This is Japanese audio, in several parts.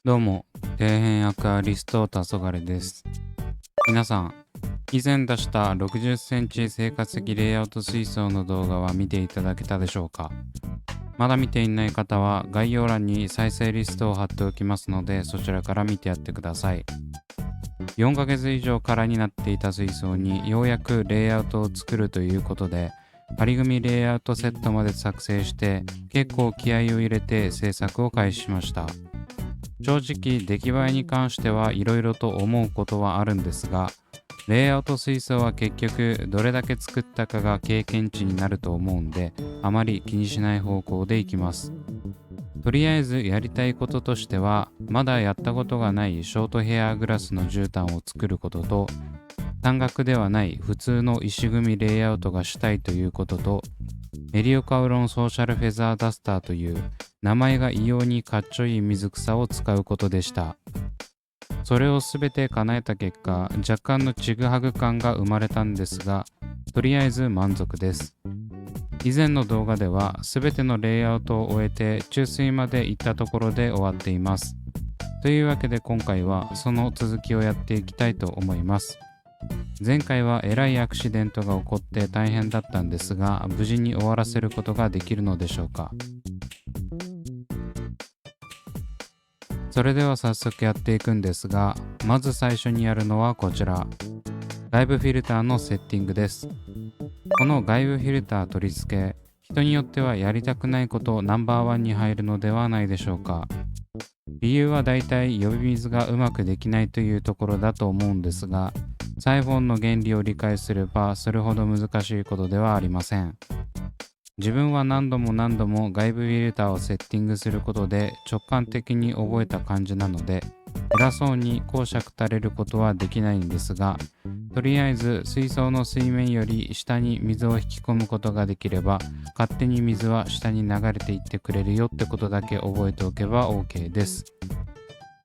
どうも、底辺アクアリスト黄昏です。皆さん、以前出した60センチ生活的レイアウト水槽の動画は見ていただけたでしょうか？まだ見ていない方は概要欄に再生リストを貼っておきますので、そちらから見てやってください。4ヶ月以上空になっていた水槽にようやくレイアウトを作るということで、仮組レイアウトセットまで作成して結構気合を入れて制作を開始しました。正直出来栄えに関してはいろいろと思うことはあるんですが、レイアウト水槽は結局どれだけ作ったかが経験値になると思うんで、あまり気にしない方向でいきます。とりあえずやりたいこととしては、まだやったことがないショートヘアグラスの絨毯を作ることと、単額ではない普通の石組みレイアウトがしたいということと、メリオカウロンソーシャルフェザーダスターという名前が異様にかっちょいい水草を使うことでした。それをすべて叶えた結果、若干のちぐはぐ感が生まれたんですが、とりあえず満足です。以前の動画ではすべてのレイアウトを終えて注水まで行ったところで終わっています。というわけで今回はその続きをやっていきたいと思います。前回はえらいアクシデントが起こって大変だったんですが、無事に終わらせることができるのでしょうか。それでは早速やっていくんですが、まず最初にやるのはこちら。外部フィルターのセッティングです。この外部フィルター取り付け、人によってはやりたくないことナンバーワンに入るのではないでしょうか。理由はだいたい呼び水がうまくできないというところだと思うんですが、サイフォンの原理を理解すればそれほど難しいことではありません。自分は何度も外部フィルターをセッティングすることで直感的に覚えた感じなので、偉そうに講釈垂れることはできないんですが、とりあえず水槽の水面より下に水を引き込むことができれば、勝手に水は下に流れていってくれるよってことだけ覚えておけば OK です。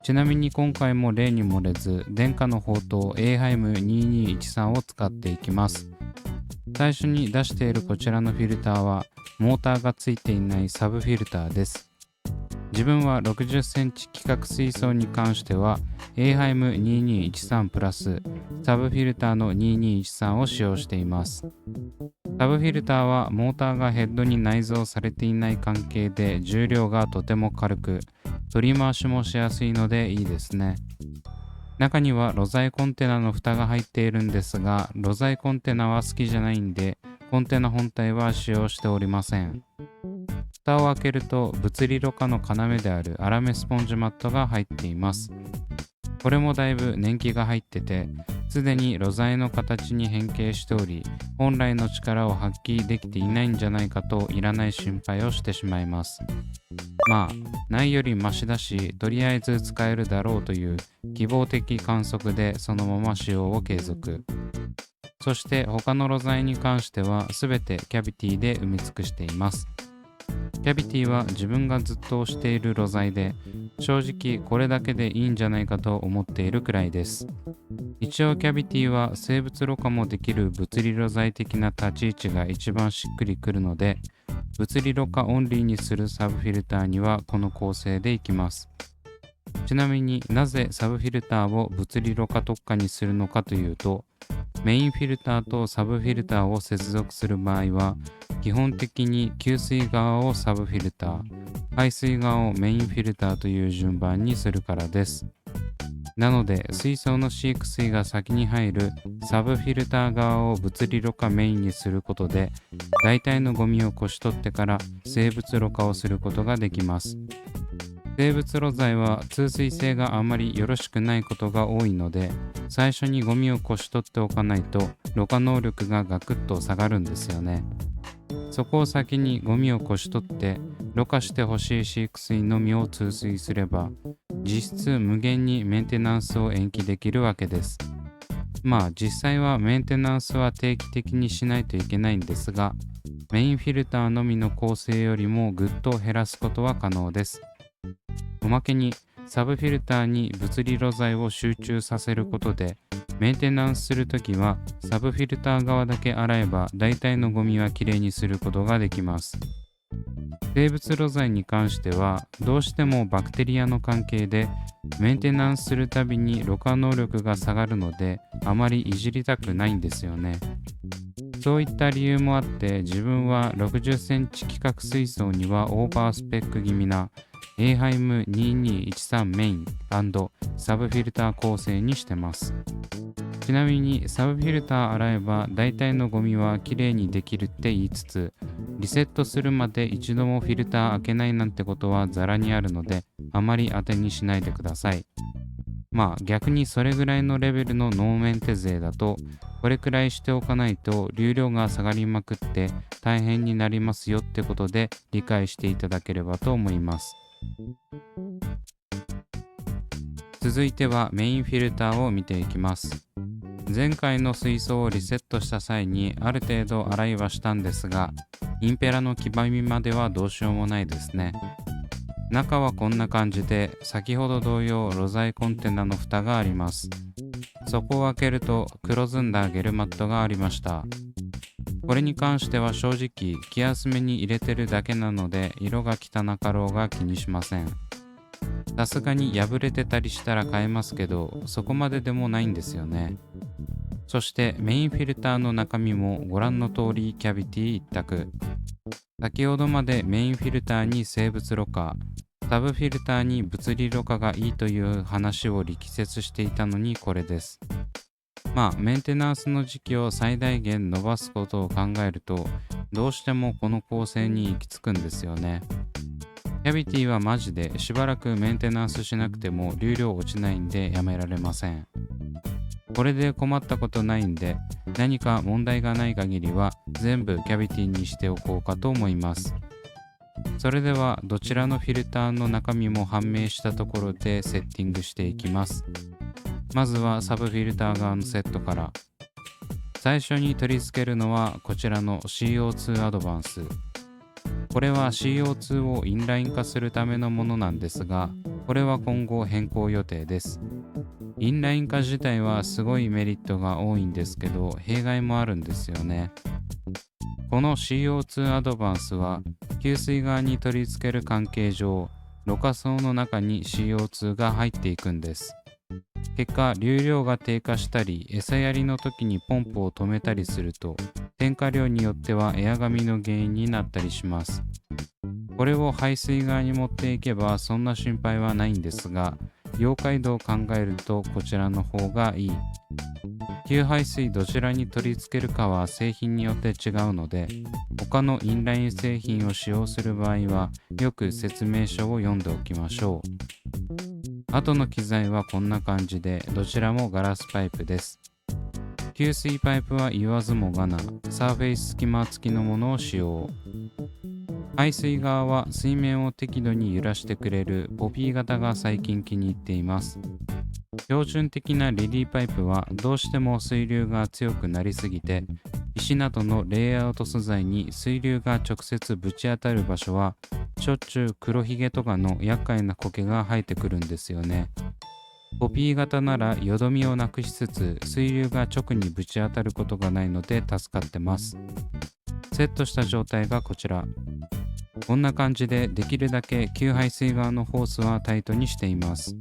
ちなみに今回も例に漏れず、電化の宝刀 A ハイム2213を使っていきます。最初に出しているこちらのフィルターはモーターがついていないサブフィルターです。自分は60センチ規格水槽に関しては A ハイム2213プラスサブフィルターの2213を使用しています。サブフィルターはモーターがヘッドに内蔵されていない関係で重量がとても軽く、取り回しもしやすいのでいいですね。中には露材コンテナの蓋が入っているんですが、露材コンテナは好きじゃないんで、コンテナ本体は使用しておりません。蓋を開けると物理ろ過の要であるアラメスポンジマットが入っています。これもだいぶ年季が入ってて、すでに露材の形に変形しており、本来の力を発揮できていないんじゃないかといらない心配をしてしまいます。まあ、ないよりマシだし、とりあえず使えるだろうという希望的観測でそのまま使用を継続。そして他の露材に関しては全てキャビティで埋め尽くしています。キャビティは自分がずっと推している露材で、正直これだけでいいんじゃないかと思っているくらいです。一応キャビティは生物ろ過もできる物理露材的な立ち位置が一番しっくりくるので、物理ろ過オンリーにするサブフィルターにはこの構成でいきます。ちなみになぜサブフィルターを物理ろ過特化にするのかというと、メインフィルターとサブフィルターを接続する場合は、基本的に給水側をサブフィルター、排水側をメインフィルターという順番にするからです。なので水槽の飼育水が先に入るサブフィルター側を物理ろ過メインにすることで、大体のゴミをこし取ってから生物ろ過をすることができます。生物露材は通水性があまりよろしくないことが多いので、最初にゴミをこし取っておかないとろ過能力がガクッと下がるんですよね。そこを先にゴミをこし取ってろ過してほしい飼育水のみを通水すれば、実質無限にメンテナンスを延期できるわけです。まあ実際はメンテナンスは定期的にしないといけないんですが、メインフィルターのみの構成よりもぐっと減らすことは可能です。おまけにサブフィルターに物理露材を集中させることで、メンテナンスするときはサブフィルター側だけ洗えば大体のゴミはきれいにすることができます。生物露剤に関してはどうしてもバクテリアの関係でメンテナンスするたびにろ過能力が下がるのであまりいじりたくないんですよね。そういった理由もあって自分は60センチ規格水槽にはオーバースペック気味なエーハイム2213メイン&サブフィルター構成にしてます。ちなみにサブフィルター洗えば大体のゴミはきれいにできるって言いつつ、リセットするまで一度もフィルター開けないなんてことはザラにあるので、あまり当てにしないでください。まあ逆にそれぐらいのレベルのノーメンテ勢だと、これくらいしておかないと流量が下がりまくって大変になりますよってことで理解していただければと思います。続いてはメインフィルターを見ていきます。前回の水槽をリセットした際にある程度洗いはしたんですが、インペラの黄ばみまではどうしようもないですね。中はこんな感じで、先ほど同様露剤コンテナの蓋があります。そこを開けると黒ずんだゲルマットがありました。これに関しては正直気休めに入れてるだけなので色が汚かろうが気にしません。さすがに破れてたりしたら変えますけど、そこまででもないんですよね。そしてメインフィルターの中身もご覧の通りキャビティ一択。先ほどまでメインフィルターに生物ろ過、サブフィルターに物理ろ過がいいという話を力説していたのにこれです。まあメンテナンスの時期を最大限伸ばすことを考えると、どうしてもこの構成に行き着くんですよね。キャビティはマジでしばらくメンテナンスしなくても流量落ちないんでやめられません。これで困ったことないんで、何か問題がない限りは全部キャビティにしておこうかと思います。それではどちらのフィルターの中身も判明したところでセッティングしていきます。まずはサブフィルター側のセットから。最初に取り付けるのはこちらの CO2 アドバンス。これは CO2 をインライン化するためのものなんですが、これは今後変更予定です。インライン化自体はすごいメリットが多いんですけど、弊害もあるんですよね。この CO2 アドバンスは給水側に取り付ける関係上、ろ過槽の中に CO2 が入っていくんです。結果、流量が低下したり、餌やりの時にポンプを止めたりすると、添加量によってはエアガミの原因になったりします。これを排水側に持っていけばそんな心配はないんですが、溶解度を考えるとこちらの方がいい。給排水どちらに取り付けるかは製品によって違うので、他のインライン製品を使用する場合はよく説明書を読んでおきましょう。後の機材はこんな感じで、どちらもガラスパイプです。給水パイプは言わずもがな、サーフェイス隙間付きのものを使用。排水側は水面を適度に揺らしてくれるポピー型が最近気に入っています。標準的なリリーパイプはどうしても水流が強くなりすぎて、石などのレイアウト素材に水流が直接ぶち当たる場所はしょっちゅう黒ひげとかの厄介な苔が生えてくるんですよね。ポピー型ならよどみをなくしつつ水流が直にぶち当たることがないので助かってます。セットした状態がこちら。こんな感じでできるだけ給排水側のホースはタイトにしています。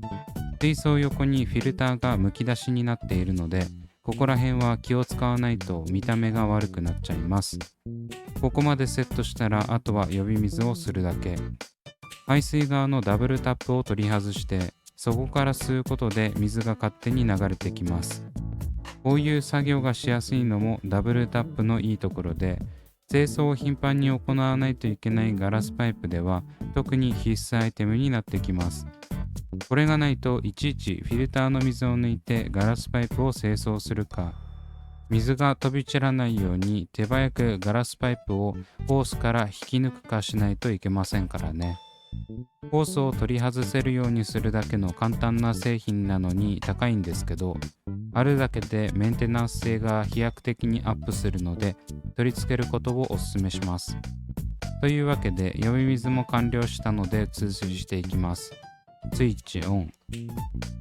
水槽横にフィルターがむき出しになっているので、ここら辺は気を使わないと見た目が悪くなっちゃいます。ここまでセットしたらあとは呼び水をするだけ。排水側のダブルタップを取り外して、そこから吸うことで水が勝手に流れてきます。こういう作業がしやすいのもダブルタップのいいところで、清掃を頻繁に行わないといけないガラスパイプでは特に必須アイテムになってきます。これがないといちいちフィルターの水を抜いてガラスパイプを清掃するか、水が飛び散らないように手早くガラスパイプをホースから引き抜くかしないといけませんからね。ホースを取り外せるようにするだけの簡単な製品なのに高いんですけど、あるだけでメンテナンス性が飛躍的にアップするので取り付けることをお勧めします。というわけで呼び水も完了したので通知していきます。スイッチオン。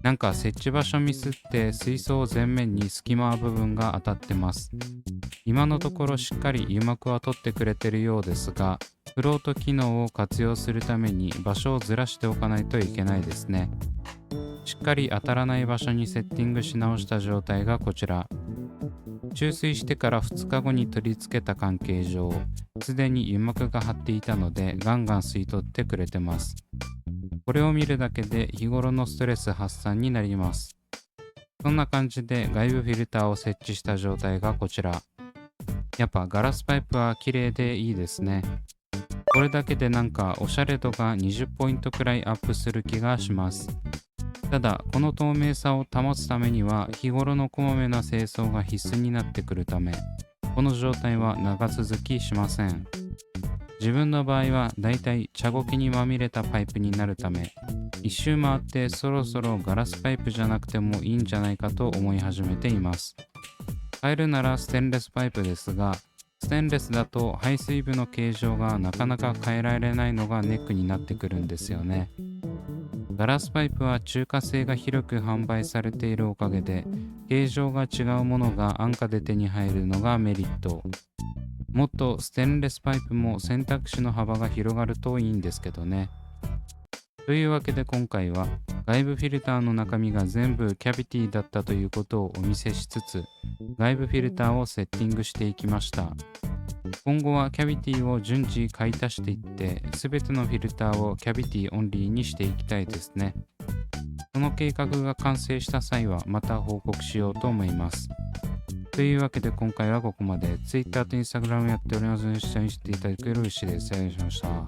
なんか設置場所ミスって水槽前面に隙間部分が当たってます。今のところしっかり油膜は取ってくれてるようですが、フロート機能を活用するために場所をずらしておかないといけないですね。しっかり当たらない場所にセッティングし直した状態がこちら。注水してから2日後に取り付けた関係上、すでに油膜が張っていたのでガンガン吸い取ってくれてます。これを見るだけで日頃のストレス発散になります。そんな感じで外部フィルターを設置した状態がこちら。やっぱガラスパイプは綺麗でいいですね。これだけでなんかおしゃれ度が20ポイントくらいアップする気がします。ただこの透明さを保つためには日頃のこまめな清掃が必須になってくるため、この状態は長続きしません。自分の場合はだいたい茶苔にまみれたパイプになるため、一周回ってそろそろガラスパイプじゃなくてもいいんじゃないかと思い始めています。変えるならステンレスパイプですが、ステンレスだと排水部の形状がなかなか変えられないのがネックになってくるんですよね。ガラスパイプは中華製が広く販売されているおかげで、形状が違うものが安価で手に入るのがメリット。もっとステンレスパイプも選択肢の幅が広がるといいんですけどね。というわけで今回は外部フィルターの中身が全部キャビティだったということをお見せしつつ、外部フィルターをセッティングしていきました。今後はキャビティを順次買い足していって、すべてのフィルターをキャビティオンリーにしていきたいですね。その計画が完成した際はまた報告しようと思います。というわけで今回はここまで。Twitter と Instagram やっておりますので、下にしていただけると嬉しいです。失礼しました。